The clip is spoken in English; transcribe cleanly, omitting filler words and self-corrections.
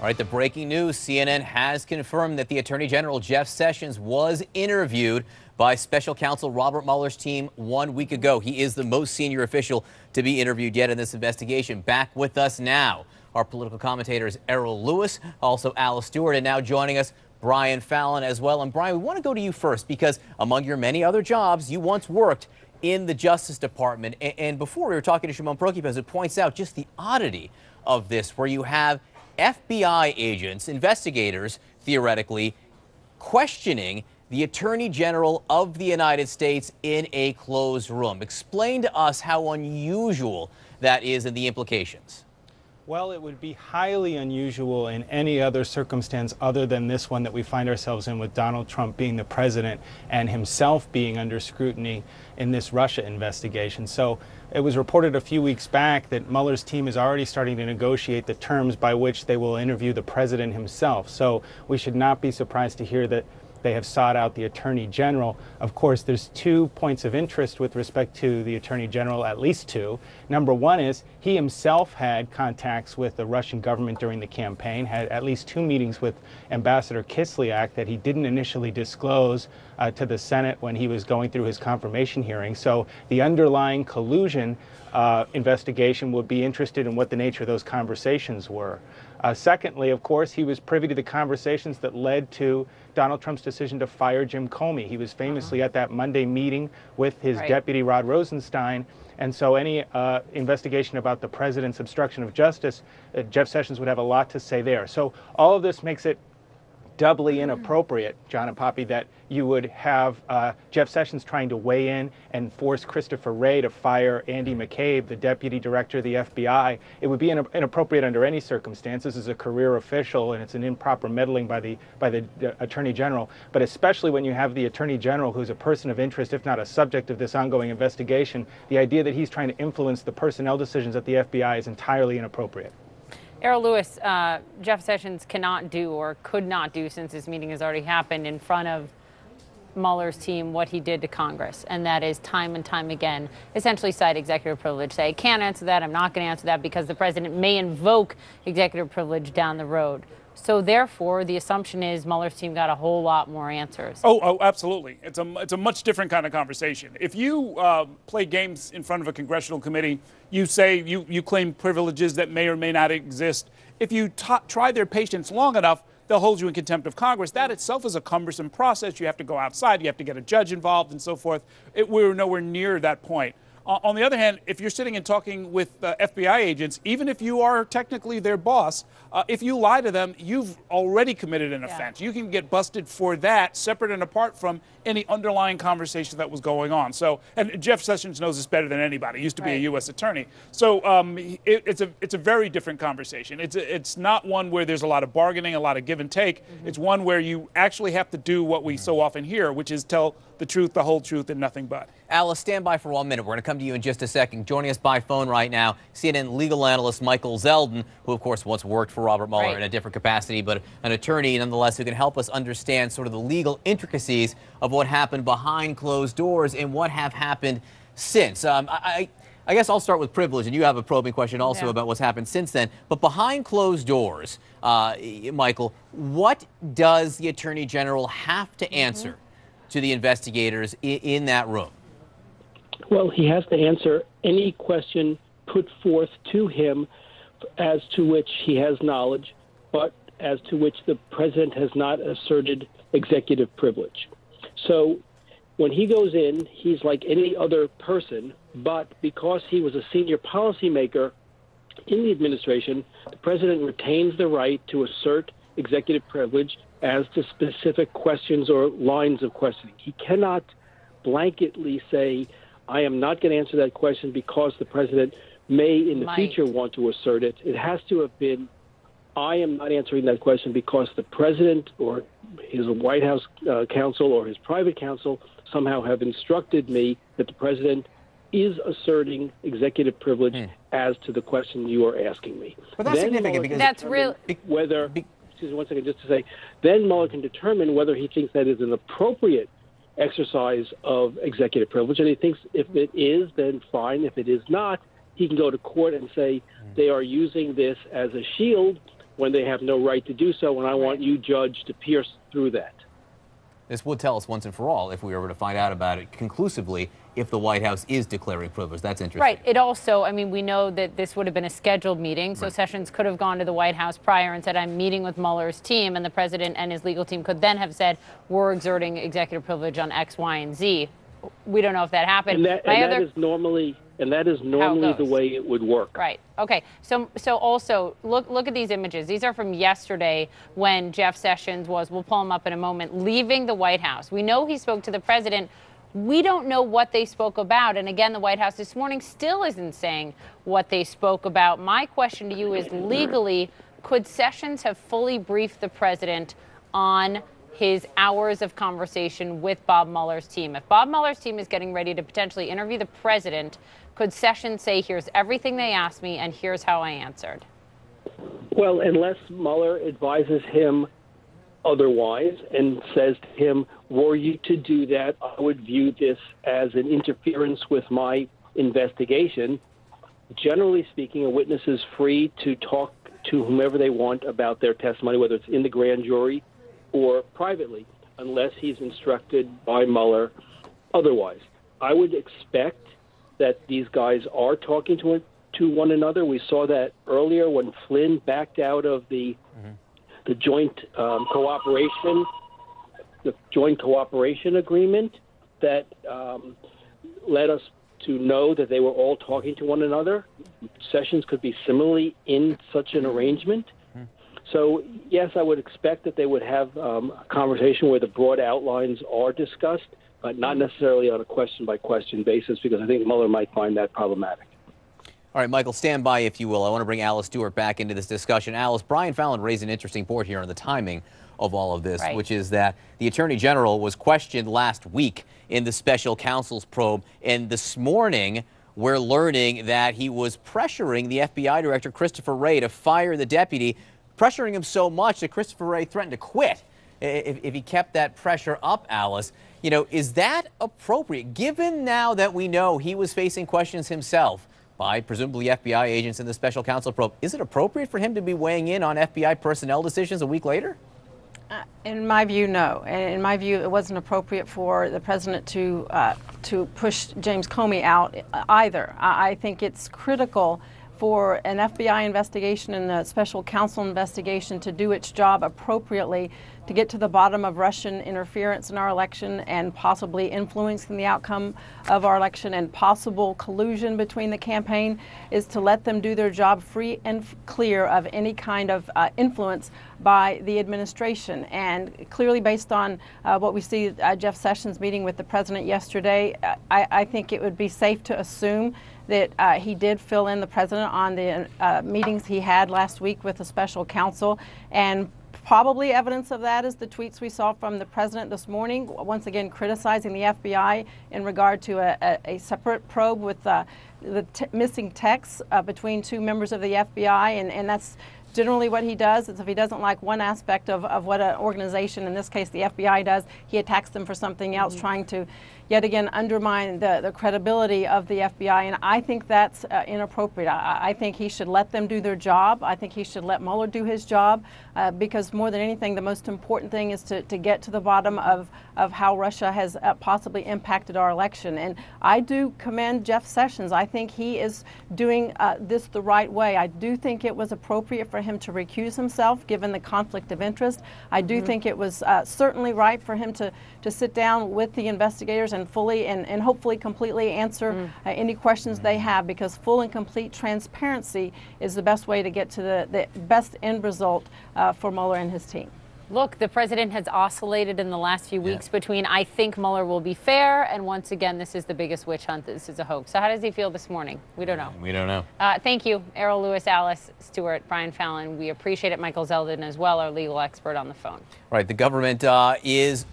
All right, the breaking news, CNN has confirmed that the Attorney General Jeff Sessions was interviewed by special counsel Robert Mueller's team 1 week ago. He is the most senior official to be interviewed yet in this investigation. Back with us now, our political commentators Errol Lewis, also Alice Stewart, and now joining us, Brian Fallon as well. And Brian, we want to go to you first because among your many other jobs, you once worked in the Justice Department. And before we were talking to Shimon Prokipez, it points out just the oddity of this, where you have FBI agents, investigators, theoretically, questioning the Attorney General of the United States in a closed room. Explain to us how unusual that is and the implications. Well, it would be highly unusual in any other circumstance other than this one that we find ourselves in, with Donald Trump being the president and himself being under scrutiny in this Russia investigation. So it was reported a few weeks back that Mueller's team is already starting to negotiate the terms by which they will interview the president himself. So we should not be surprised to hear that they have sought out the Attorney General. Of course, there's 2 points of interest with respect to the Attorney General, at least 2. Number one is he himself had contacts with the Russian government during the campaign, had at least 2 meetings with Ambassador Kislyak that he didn't initially disclose to the Senate when he was going through his confirmation hearing. So the underlying collusion investigation would be interested in what the nature of those conversations were. Secondly, of course, he was privy to the conversations that led to Donald Trump's decision to fire Jim Comey. He was famously at that Monday meeting with his deputy, Rod Rosenstein. And so any investigation about the president's obstruction of justice, Jeff Sessions would have a lot to say there. So all of this makes it doubly inappropriate, John and Poppy, that you would have Jeff Sessions trying to weigh in and force Christopher Wray to fire Andy McCabe, the deputy director of the FBI. It would be inappropriate under any circumstances as a career official, and it's an improper meddling by the Attorney General. But especially when you have the Attorney General, who's a person of interest, if not a subject of this ongoing investigation, the idea that he's trying to influence the personnel decisions at the FBI is entirely inappropriate. Errol Lewis, Jeff Sessions cannot do, or could not do, since this meeting has already happened, in front of Mueller's team what he did to Congress, and that is time and time again essentially cite executive privilege, say, I can't answer that, I'm not going to answer that, because the president may invoke executive privilege down the road. So therefore, the assumption is Mueller's team got a whole lot more answers. Oh, absolutely. It's a much different kind of conversation. If you play games in front of a congressional committee, you say you claim privileges that may or may not exist. If you try their patience long enough, they'll hold you in contempt of Congress. That itself is a cumbersome process. You have to go outside. You have to get a judge involved and so forth. We're nowhere near that point. On the other hand, if you're sitting and talking with FBI agents, even if you are technically their boss, if you lie to them, you've already committed an offense. You can get busted for that, separate and apart from any underlying conversation that was going on. So, and Jeff Sessions knows this better than anybody. He used to be a U.S. attorney. So it's a very different conversation. It's not one where there's a lot of bargaining, a lot of give and take. It's one where you actually have to do what we so often hear, which is tell the truth, the whole truth, and nothing but. Alice, stand by for 1 minute. We're going to come to you in just a second. Joining us by phone right now, CNN legal analyst Michael Zeldin, who, of course, once worked for Robert Mueller in a different capacity, but an attorney nonetheless, who can help us understand sort of the legal intricacies of what happened behind closed doors and what have happened since. I guess I'll start with privilege, and you have a probing question also about what's happened since then. But behind closed doors, Michael, what does the Attorney General have to answer to the investigators in that room? Well, he has to answer any question put forth to him as to which he has knowledge, but as to which the president has not asserted executive privilege. So when he goes in, he's like any other person, but because he was a senior policymaker in the administration, the president retains the right to assert executive privilege as to specific questions or lines of questioning. He cannot blanketly say, I am not going to answer that question because the president may in the future want to assert it. It has to have been, I am not answering that question because the president or his White House counsel or his private counsel somehow have instructed me that the president is asserting executive privilege as to the question you are asking me. But that's significant because that's real. Whether, excuse me 1 second, just to say, then Mueller can determine whether he thinks that is an appropriate exercise of executive privilege. And he thinks if it is, then fine. If it is not, he can go to court and say they are using this as a shield when they have no right to do so, and I want you, Judge, to pierce through that. This would tell us once and for all, if we were to find out about it conclusively, if the White House is declaring privilege. That's interesting. Right. It also, I mean, we know that this would have been a scheduled meeting, so Sessions could have gone to the White House prior and said, I'm meeting with Mueller's team, and the president and his legal team could then have said, we're exerting executive privilege on X, Y, and Z. We don't know if that happened. And that is normally the way it would work. Right. Okay. So also look at these images. These are from yesterday when Jeff Sessions was, we'll pull him up in a moment, leaving the White House. We know he spoke to the president. We don't know what they spoke about. And again, the White House this morning still isn't saying what they spoke about. My question to you is, legally, could Sessions have fully briefed the president on his hours of conversation with Bob Mueller's team? If Bob Mueller's team is getting ready to potentially interview the president, could Sessions say, here's everything they asked me and here's how I answered? Well, unless Mueller advises him otherwise and says to him, were you to do that, I would view this as an interference with my investigation. Generally speaking, a witness is free to talk to whomever they want about their testimony, whether it's in the grand jury or privately, unless he's instructed by Mueller otherwise. I would expect that these guys are talking to one another. We saw that earlier when Flynn backed out of the joint cooperation agreement that led us to know that they were all talking to one another. Sessions could be similarly in such an arrangement. So, yes, I would expect that they would have a conversation where the broad outlines are discussed, but not necessarily on a question-by-question basis, because I think Mueller might find that problematic. All right, Michael, stand by, if you will. I want to bring Alice Stewart back into this discussion. Alice, Brian Fallon raised an interesting point here on the timing of all of this, which is that the Attorney General was questioned last week in the special counsel's probe, and this morning we're learning that he was pressuring the FBI Director, Christopher Wray, to fire the deputy, pressuring him so much that Christopher Wray threatened to quit if he kept that pressure up, Alice. You know, is that appropriate, given now that we know he was facing questions himself by presumably FBI agents in the special counsel probe? Is it appropriate for him to be weighing in on FBI personnel decisions a week later? In my view, no. And in my view, it wasn't appropriate for the president to push James Comey out either. I think it's critical for an FBI investigation and a special counsel investigation to do its job appropriately, to get to the bottom of Russian interference in our election and possibly influencing the outcome of our election and possible collusion between the campaign, is to let them do their job free and clear of any kind of influence by the administration. And clearly, based on what we see Jeff Sessions meeting with the president yesterday, I think it would be safe to assume that he did fill in the president on the meetings he had last week with the special counsel. And probably evidence of that is the tweets we saw from the president this morning, once again criticizing the FBI in regard to a separate probe with the missing texts between two members of the FBI. And that's generally what he does. Is if he doesn't like one aspect of what an organization, in this case the FBI, does, he attacks them for something else, trying to yet again undermine the credibility of the FBI. And I think that's inappropriate. I think he should let them do their job. I think he should let Mueller do his job, because more than anything, the most important thing is to get to the bottom of how Russia has possibly impacted our election. And I do commend Jeff Sessions. I think he is doing this the right way. I do think it was appropriate for him to recuse himself, given the conflict of interest. I do think it was certainly right for him to sit down with the investigators and fully and hopefully completely answer any questions they have, because full and complete transparency is the best way to get to the best end result for Mueller and his team. Look, the president has oscillated in the last few weeks between, I think Mueller will be fair, and once again, this is the biggest witch hunt. This is a hoax. So how does he feel this morning? We don't know. We don't know. Thank you, Errol Lewis, Alice Stewart, Brian Fallon. We appreciate it. Michael Zeldin as well, our legal expert on the phone. Right. The government is